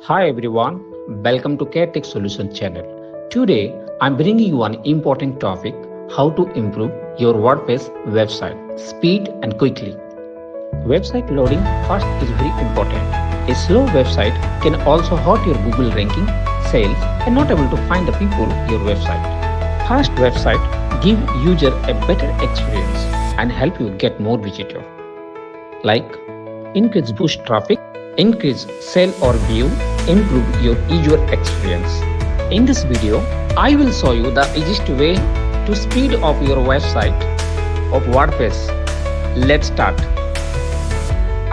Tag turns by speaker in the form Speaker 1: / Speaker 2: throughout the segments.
Speaker 1: Hi everyone, welcome to CareTech Solutions channel. Today I'm bringing you an important topic: how to improve your WordPress website speed and quickly. Website loading fast is very important. A slow website can also hurt your Google ranking, sales, and not able to find the people your website. Fast website give user a better experience and help you get more visitor. Like increase boost traffic, increase sale or view, improve your user experience. In this video, I will show you the easiest way to speed up your website of WordPress. Let's start.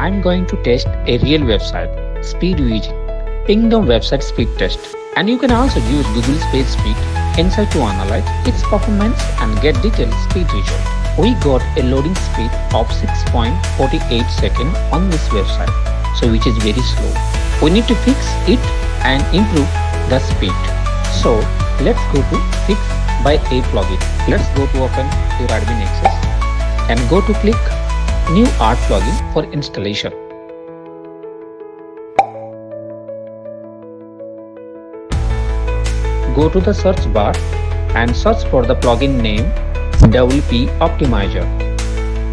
Speaker 1: I'm going to test a real website speed using Pingdom website speed test, and you can also use Google's page speed inside to analyze its performance and get detailed speed result. We got a loading speed of 6.48 seconds on this website, so which is very slow. We need to fix it and improve the speed. So let's go to Fix by a plugin. Let's go to open your admin access and go to click New Art plugin for installation. Go to the search bar and search for the plugin name WP Optimizer.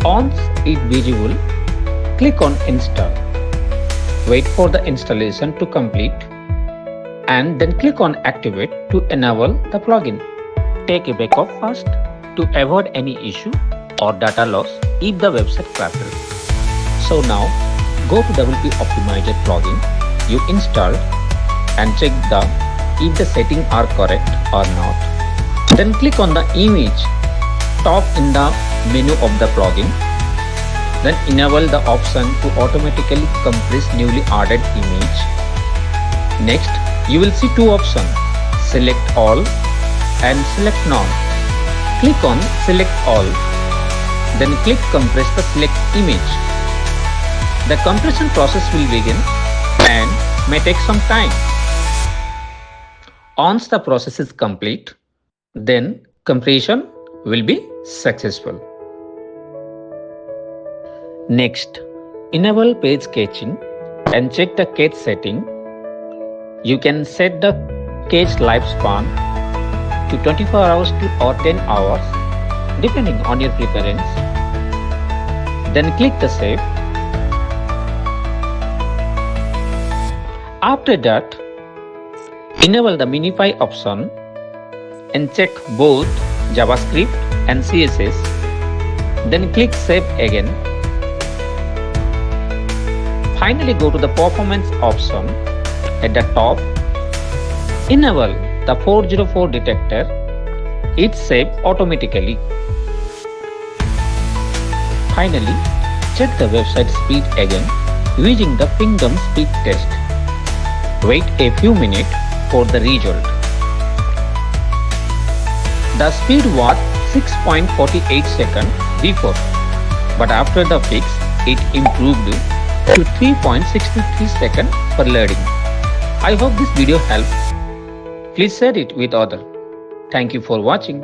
Speaker 1: Once it visible, click on Install. Wait for the installation to complete and then click on Activate to enable the plugin. Take a backup first to avoid any issue or data loss if the website crashes. So now go to WP Optimizer plugin you installed and check if the settings are correct or not. Then click on the image top in the menu of the plugin. Then enable the option to automatically compress newly added image. Next, you will see two options: select all and select none. Click on select all. Then click compress the select image. The compression process will begin and may take some time. Once the process is complete, then compression will be successful. Next, enable page caching and check the cache setting. You can set the cache lifespan to 24 hours or 10 hours depending on your preference. Then click the save. After that, enable the Minify option and check both JavaScript and CSS. Then click save again. Finally, go to the performance option at the top. Enable the 404 detector. It saves automatically. Finally, check the website speed again using the Pingdom speed test. Wait a few minutes for the result. The speed was 6.48 seconds before, but after the fix, it improved to 3.63 seconds for loading. I hope this video helped. Please share it with others. Thank you for watching.